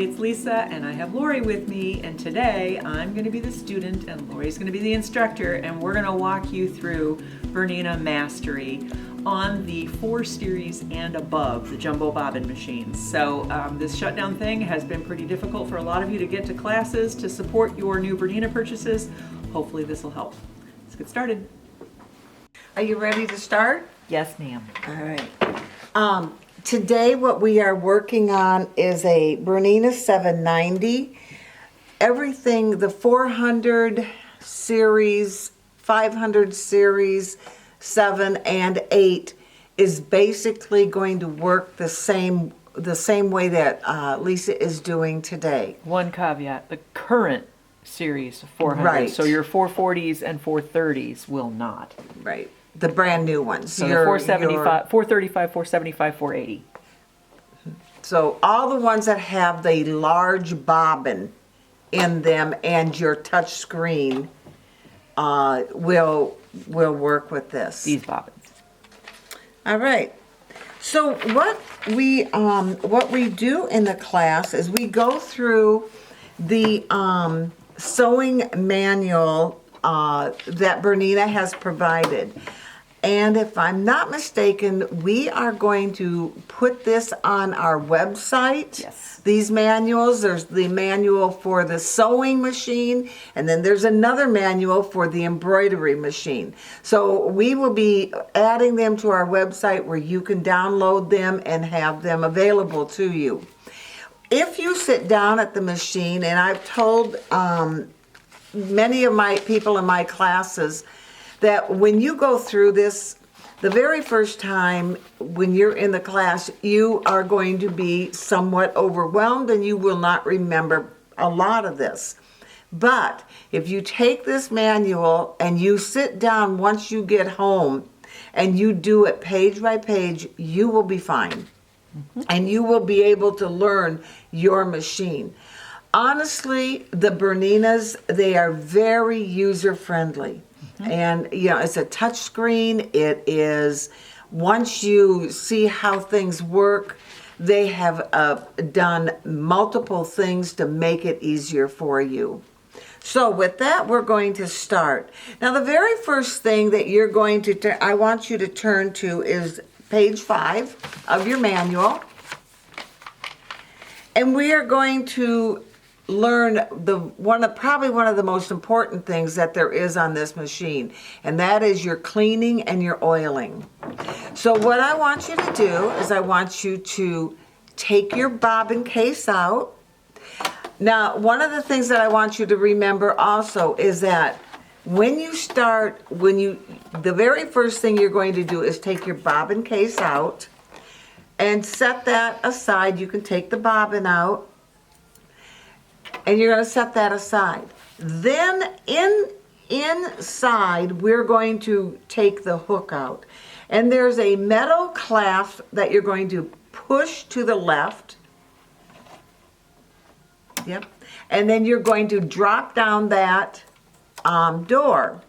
it's Lisa, and I have Lori with me, and today I'm going to be the student and Lori's going to be the instructor, and we're going to walk you through BERNINA Mastery on the 4 series and above, the jumbo bobbin machines. So this shutdown thing has been pretty difficult for a lot of you to get to classes to support your new BERNINA purchases. Hopefully this will help. Let's get started. Are you ready to start? Yes, ma'am. All right. Today what we are working on is a BERNINA 790. Everything, the 400 series, 500 series, 7 and 8 is basically going to work the same way that Lisa is doing today. One caveat, the current series 400, Right. so your 440s and 430s will not. Right. The brand new ones. So the 475, 435, 475, 480. So all the ones that have the large bobbin in them and your touch screen will work with this. These bobbins. All right. So what we do in the class is we go through the sewing manual that BERNINA has provided. And if I'm not mistaken, we are going to put this on our website. Yes. These manuals, there's the manual for the sewing machine, and then there's another manual for the embroidery machine. So we will be adding them to our website where you can download them and have them available to you. If you sit down at the machine, and I've told many of my people in my classes that when you go through this, the very first time when you're in the class, you are going to be somewhat overwhelmed and you will not remember a lot of this. But if you take this manual and you sit down once you get home and you do it page by page, you will be fine. And you will be able to learn your machine. Honestly, the BERNINAs, they are very user-friendly. And, you know, it's a touch screen. It is, once you see how things work, they have done multiple things to make it easier for you. So with that, we're going to start. Now, the very first thing that you're going to, I want you to turn to is page 5 of your manual. And we are going to learn probably one of the most important things that there is on this machine, and that is your cleaning and your oiling. So what I want you to do is I want you to take your bobbin case out. Now, one of the things that I want you to remember also is that when you start, the very first thing you're going to do is take your bobbin case out and set that aside. You can take the bobbin out, and you're going to set that aside. Then inside, we're going to take the hook out. And there's a metal clasp that you're going to push to the left. Yep. And then you're going to drop down that door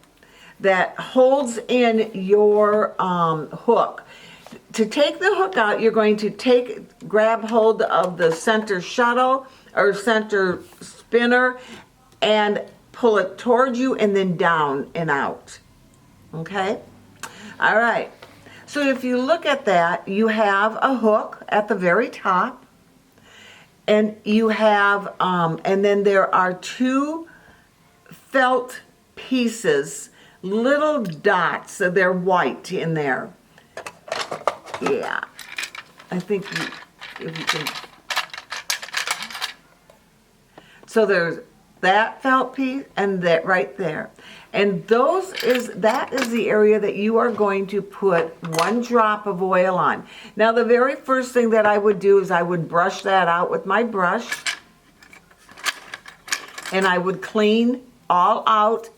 that holds in your hook. To take the hook out, you're going to grab hold of the center shuttle or center spinner and pull it towards you and then down and out. Okay? All right. So if you look at that, you have a hook at the very top, and you have, and then there are 2 felt pieces, little dots, so they're white in there. Yeah, I think if you can. So there's that felt piece and that right there. And that is the area that you are going to put 1 drop of oil on. Now the very first thing that I would do is I would brush that out with my brush. And I would clean all out.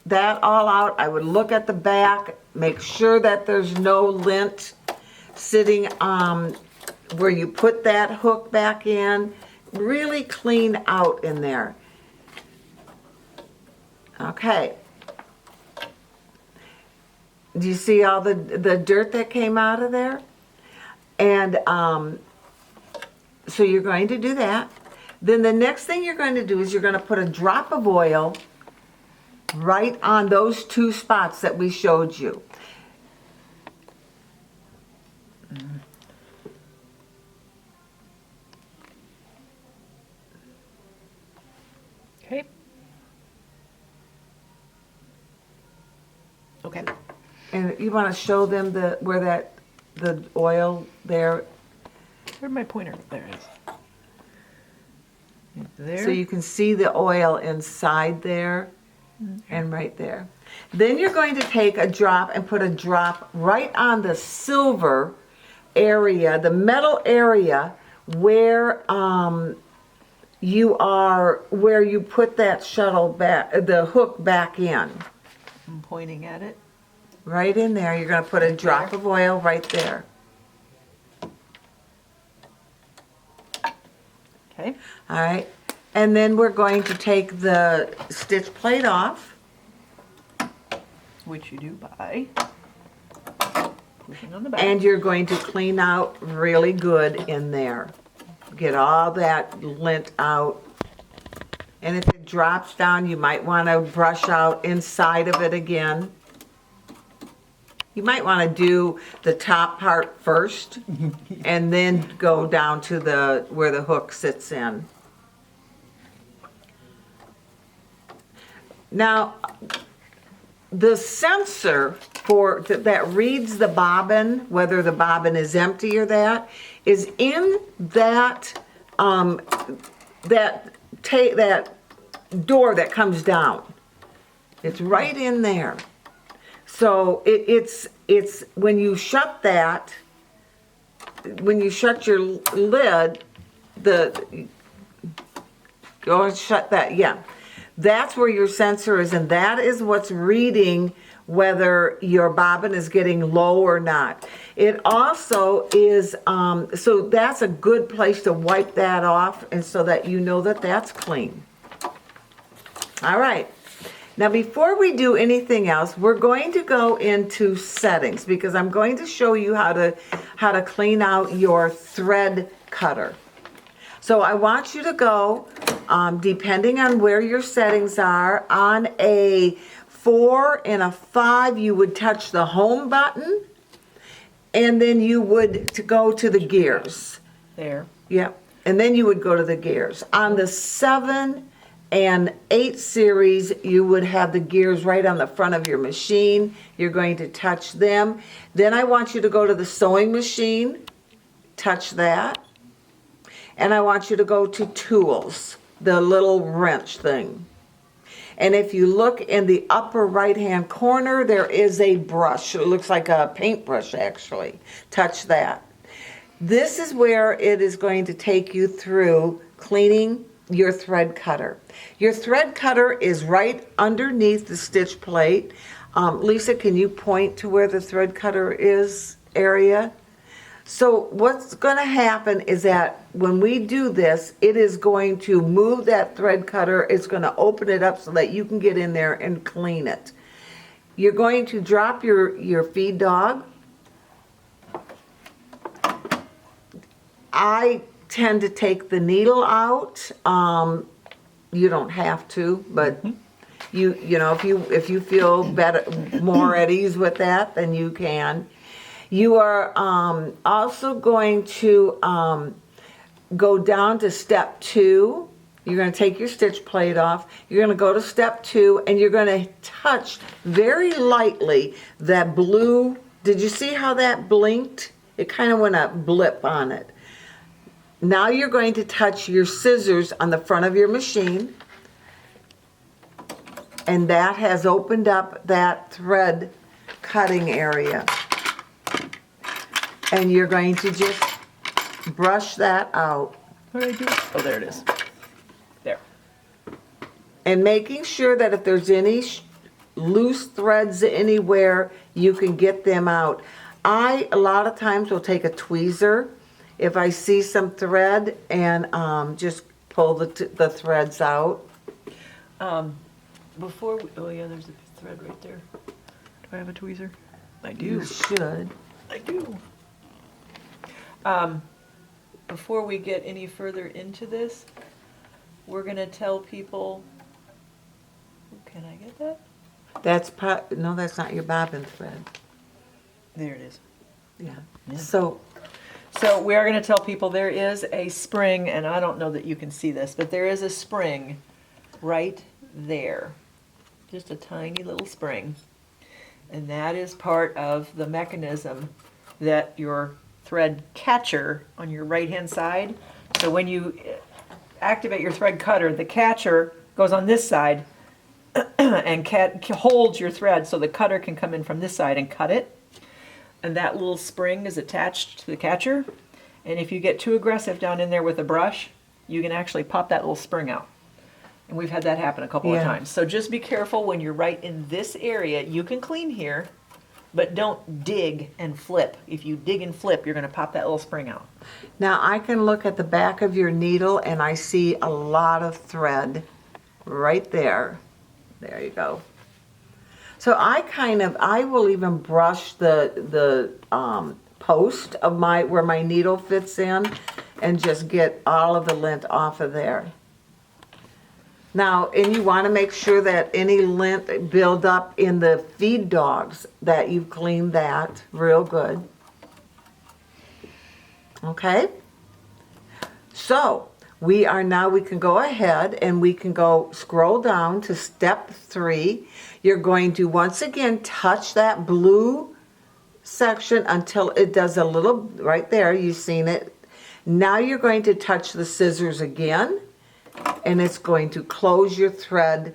I would look at the back, make sure that there's no lint sitting where you put that hook back in. Really clean out in there. Okay. Do you see all the dirt that came out of there? And so you're going to do that. Then the next thing you're going to do is you're going to put a drop of oil right on those two spots that we showed you. Okay. Okay. And you want to show them where the oil there, Where'd my pointer? There it is. There. so you can see the oil inside there and right there. Then you're going to take a drop and put a drop right on the silver area, the metal area where where you put that shuttle back, the hook back in. I'm pointing at it. Right in there, you're going to put a drop of oil right there. Okay. All right, and then we're going to take the stitch plate off. Which you do by pushing on the back. And you're going to clean out really good in there. Get all that lint out. And if it drops down, you might want to brush out inside of it again. You might want to do the top part first and then go down to where the hook sits in. Now, the sensor that reads the bobbin, whether the bobbin is empty or that, is in that that door that comes down. It's right in there. So it's when you shut that, when you shut your lid, go and shut that, yeah. That's where your sensor is, and that is what's reading whether your bobbin is getting low or not. It also is, so that's a good place to wipe that off, and so that you know that that's clean. All right. Now before we do anything else, we're going to go into settings because I'm going to show you how to clean out your thread cutter. So I want you to go, depending on where your settings are, on a 4 and a 5, you would touch the home button, and then you would go to the gears. There. Yep. And then you would go to the gears. On the 7 and 8 series, you would have the gears right on the front of your machine. You're going to touch them. Then I want you to go to the sewing machine, touch that. And I want you to go to tools, the little wrench thing. And if you look in the upper right-hand corner, there is a brush. It looks like a paintbrush, actually. Touch that. This is where it is going to take you through cleaning your thread cutter. Your thread cutter is right underneath the stitch plate. Lisa, can you point to where the thread cutter is area? So what's going to happen is that when we do this, it is going to move that thread cutter. It's going to open it up so that you can get in there and clean it. You're going to drop your feed dog. I tend to take the needle out. You don't have to, but you know, if you feel better, more at ease with that, then you can. You are also going to go down to step 2. You're going to take your stitch plate off. You're going to go to step 2, and you're going to touch very lightly that blue. Did you see how that blinked? It kind of went a blip on it. Now you're going to touch your scissors on the front of your machine, and that has opened up that thread cutting area. And you're going to just brush that out. What did I do? Oh, there it is. There. And making sure that if there's any loose threads anywhere, you can get them out. A lot of times will take a tweezer if I see some thread and just pull the threads out. Before we, oh yeah, there's a thread right there. Do I have a tweezer? I do. You should. I do. Before we get any further into this, we're going to tell people, can I get that? No, that's not your bobbin thread. There it is. Yeah. Yeah. So So we are going to tell people there is a spring, and I don't know that you can see this, but there is a spring right there. Just a tiny little spring. And that is part of the mechanism that your thread catcher on your right-hand side. So when you activate your thread cutter, the catcher goes on this side and holds your thread so the cutter can come in from this side and cut it. And that little spring is attached to the catcher. And if you get too aggressive down in there with a brush, you can actually pop that little spring out. And we've had that happen a couple of times. So just be careful when you're right in this area. You can clean here, but don't dig and flip. If you dig and flip, you're going to pop that little spring out. now I can look at the back of your needle and I see a lot of thread right there. There you go. So I will even brush the post of where my needle fits in and just get all of the lint off of there. Now, and you want to make sure that any lint build up in the feed dogs, that you've cleaned that real good. Okay? So, we can go ahead and we can go scroll down to step 3. You're going to once again touch that blue section until it does a little, right there, you've seen it. Now you're going to touch the scissors again, and it's going to close your thread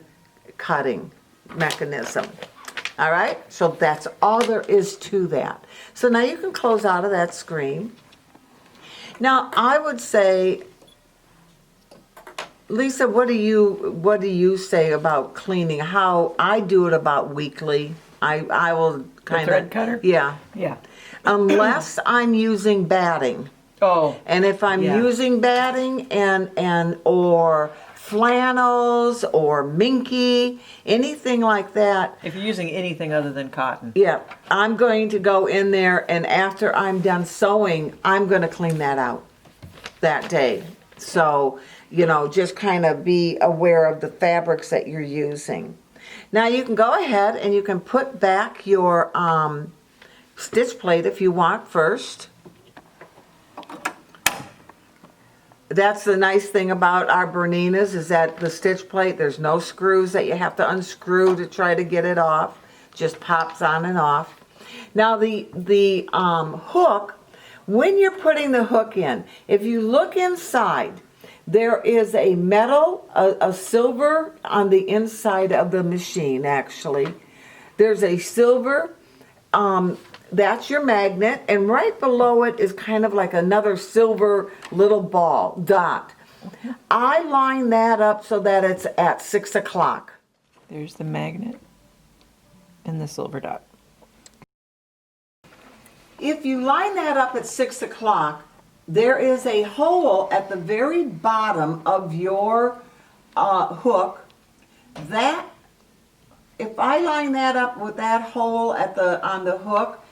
cutting mechanism. All right, so that's all there is to that. So now you can close out of that screen. Now I would say, Lisa, what do you say about cleaning? How I do it about weekly. I will kind of thread cutter? Yeah. Yeah. Unless I'm using batting. Oh. And if I'm using batting and or flannels or minky, anything like that. If you're using anything other than cotton. Yeah, I'm going to go in there, and after I'm done sewing, I'm going to clean that out that day. So, just kind of be aware of the fabrics that you're using. Now you can go ahead and you can put back your stitch plate if you want first. That's the nice thing about our Berninas, is that the stitch plate, there's no screws that you have to unscrew to try to get it off. Just pops on and off. Now the hook, when you're putting the hook in, if you look inside, there is a metal, a silver on the inside of the machine, actually. There's a silver, that's your magnet, and right below it is kind of like another silver little ball, dot. I line that up so that it's at 6 o'clock. There's the magnet and the silver dot. If you line that up at 6 o'clock, there is a hole at the very bottom of your hook. That, if I line that up with that hole on the hook,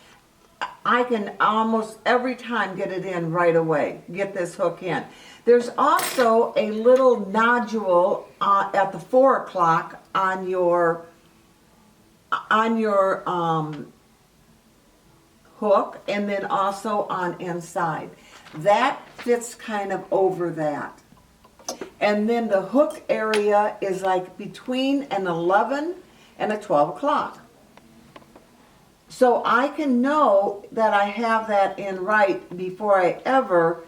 I can almost every time get it in right away, get this hook in. There's also a little nodule at the 4 o'clock on your hook, and then also on inside. That fits kind of over that. And then the hook area is like between an 11 and a 12 o'clock. So I can know that I have that in right before I ever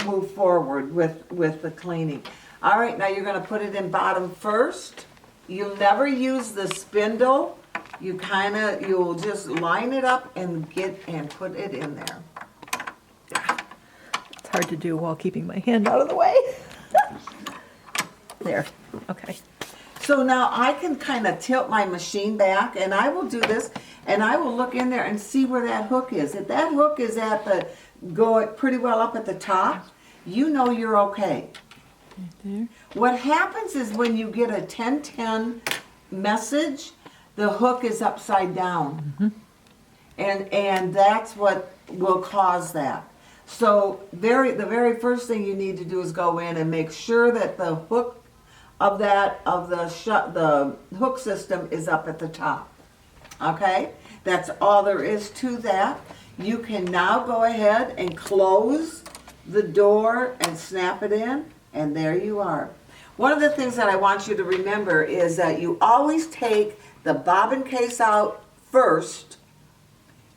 move forward with the cleaning. All right, now you're going to put it in bottom first. You'll never use the spindle. You'll just line it up and put it in there. It's hard to do while keeping my hand out of the way. There, okay. So now I can kind of tilt my machine back, and I will do this, and I will look in there and see where that hook is. If that hook is going pretty well up at the top, you know you're okay. Right there. What happens is when you get a 10-10 message, the hook is upside down. And that's what will cause that. So the very first thing you need to do is go in and make sure that the hook of the hook system is up at the top. Okay? That's all there is to that. You can now go ahead and close the door and snap it in, and there you are. One of the things that I want you to remember is that you always take the bobbin case out first,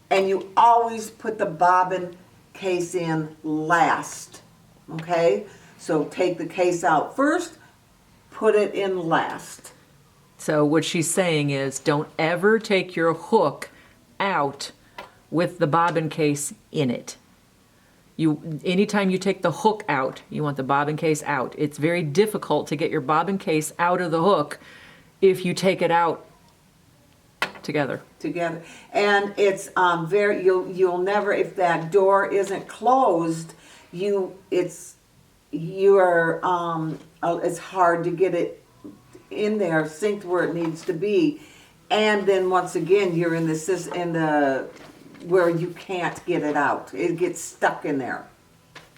and you always put the bobbin case in last. Okay? So take the case out first, put it in last. So what she's saying is don't ever take your hook out with the bobbin case in it. Anytime you take the hook out, you want the bobbin case out. It's very difficult to get your bobbin case out of the hook if you take it out together. And it's you'll never, if that door isn't closed, it's hard to get it in there, synced where it needs to be. And then once again, you're in the where you can't get it out. It gets stuck in there.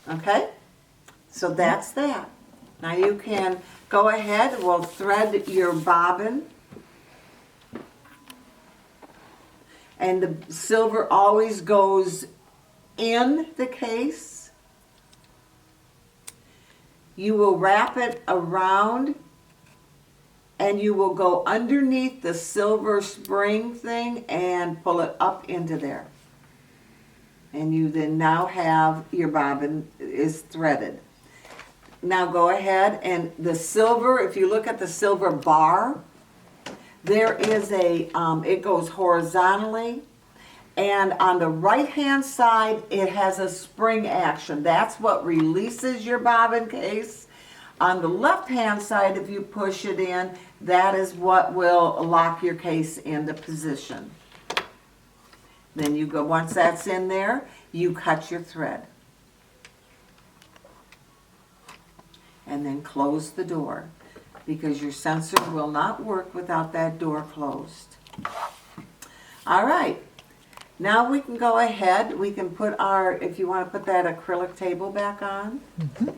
Okay? So that's that. Now you can go ahead, we'll thread your bobbin. And the silver always goes in the case. You will wrap it around, and you will go underneath the silver spring thing and pull it up into there. And you then now have your bobbin is threaded. Now go ahead and the silver, if you look at the silver bar, there is it goes horizontally, and on the right hand side it has a spring action. That's what releases your bobbin case. On the left hand side, if you push it in, that is what will lock your case into position. Then you go, once that's in there, you cut your thread. And then close the door, because your sensor will not work without that door closed. All right, now we can go ahead, we can put if you want to put that acrylic table back on. Mm-hmm.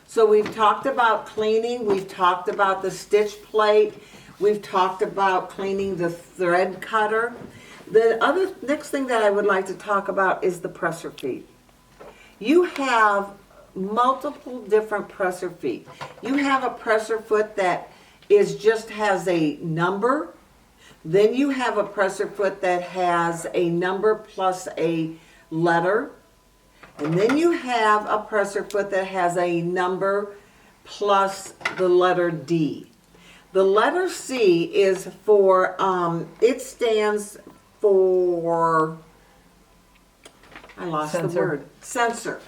So we've talked about cleaning, we've talked about the stitch plate, we've talked about cleaning the thread cutter. The next thing that I would like to talk about is the presser feet. You have multiple different presser feet. You have a presser foot that has a number. Then you have a presser foot that has a number plus a letter. And then you have a presser foot that has a number plus the letter D. The letter C is for, it stands for, I lost the word, sensor.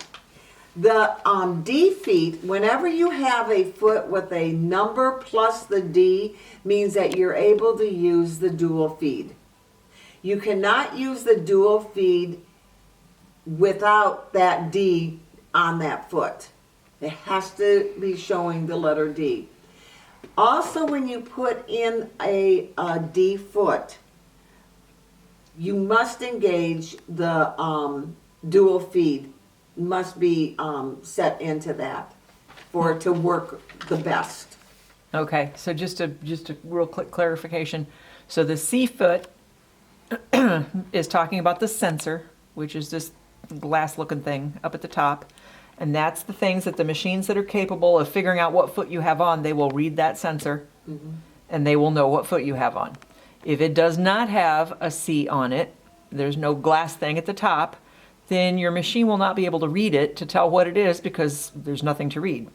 The D feet, whenever you have a foot with a number plus the D, means that you're able to use the dual feed. You cannot use the dual feed without that D on that foot. It has to be showing the letter D. Also, when you put in a D foot, you must engage the dual feed. Must be set into that for it to work the best. Okay, so just a real quick clarification. So the C foot is talking about the sensor, which is this glass looking thing up at the top. And that's the things that the machines that are capable of figuring out what foot you have on, they will read that sensor, and they will know what foot you have on. If it does not have a C on it, there's no glass thing at the top, then your machine will not be able to read it to tell what it is because there's nothing to read.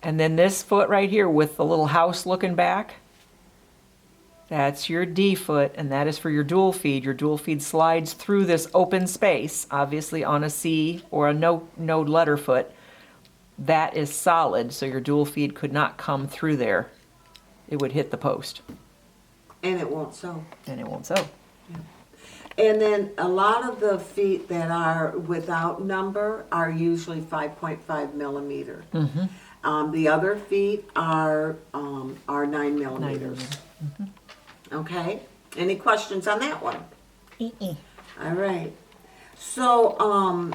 And then this foot right here with the little house looking back, that's your D foot, and that is for your dual feed. Your dual feed slides through this open space, obviously on a C or a no letter foot. That is solid, so your dual feed could not come through there. It would hit the post. And it won't sew. And it won't sew. And then a lot of the feet that are without number are usually 5.5 millimeter. The other feet are 9 millimeters. Okay, any questions on that one? All right, so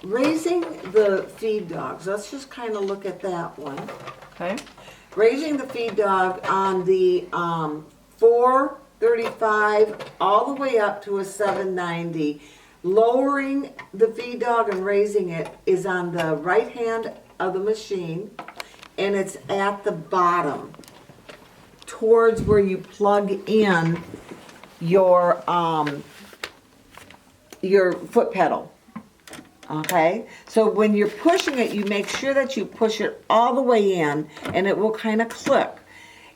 raising the feed dogs, let's just kind of look at that one. Okay. Raising the feed dog on the 435 all the way up to a 790. Lowering the feed dog and raising it is on the right hand of the machine, and it's at the bottom towards where you plug in your foot pedal. Okay, so when you're pushing it, you make sure that you push it all the way in, and it will kind of click.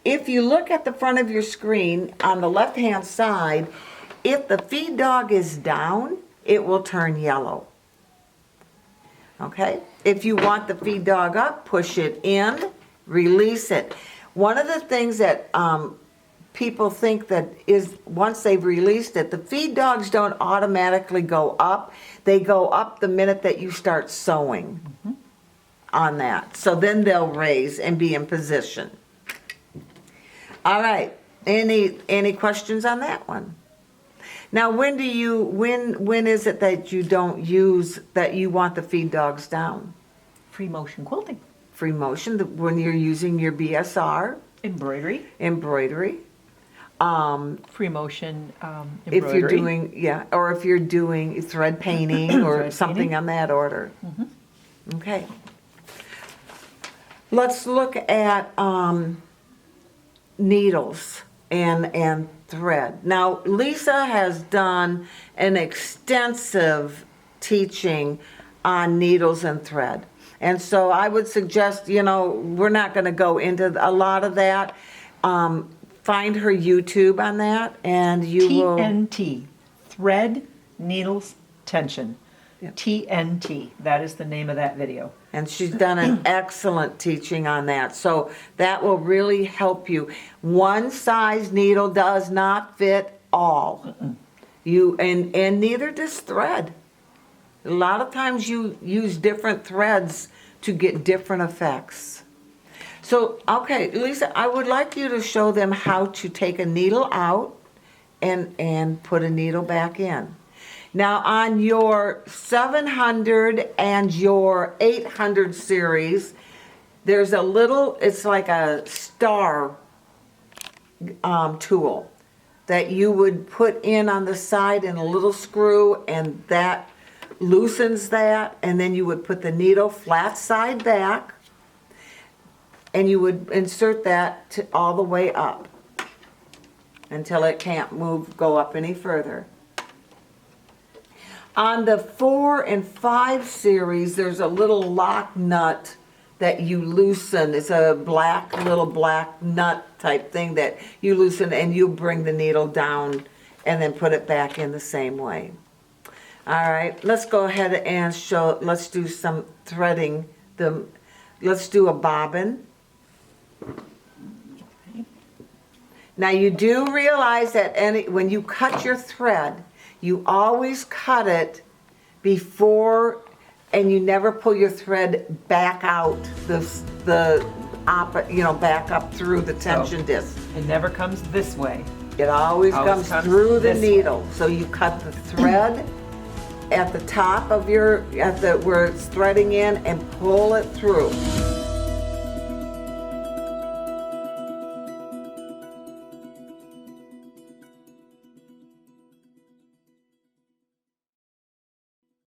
If you look at the front of your screen on the left hand side, if the feed dog is down, it will turn yellow. Okay, if you want the feed dog up, push it in, release it. One of the things that people think that is once they've released it, the feed dogs don't automatically go up. They go up the minute that you start sewing on that. So then they'll raise and be in position. All right, any questions on that one? Now, when is it that you don't use, that you want the feed dogs down? Free motion quilting. Free motion, when you're using your BSR. Embroidery. Free motion embroidery. If you're doing, or if you're doing thread painting or Thread something painting. on that order. Okay. Let's look at needles and thread. Now, Lisa has done an extensive teaching on needles and thread. And so I would suggest, we're not going to go into a lot of that. Find her YouTube on that, and you will. TNT, thread, needles, tension. Yep. TNT, that is the name of that video. And she's done an excellent teaching on that. So that will really help you. One size needle does not fit all. And neither does thread. A lot of times you use different threads to get different effects. So, okay, Lisa, I would like you to show them how to take a needle out and put a needle back in. Now, on your 700 and your 800 series, there's a little, it's like a star tool that you would put in on the side in a little screw, and that loosens that, and then you would put the needle flat side back, and you would insert that all the way up until it can't go up any further. On the 4 and 5 series, there's a little lock nut that you loosen. It's a little black nut type thing that you loosen, and you bring the needle down and then put it back in the same way. All right, let's go ahead and let's do some threading. Let's do a bobbin. Now, you do realize that when you cut your thread, you always cut it before, and you never pull your thread back out back up through the tension disc. It never comes this way. It always comes through the this needle. So you cut the thread at the top of where it's threading in, and pull it through.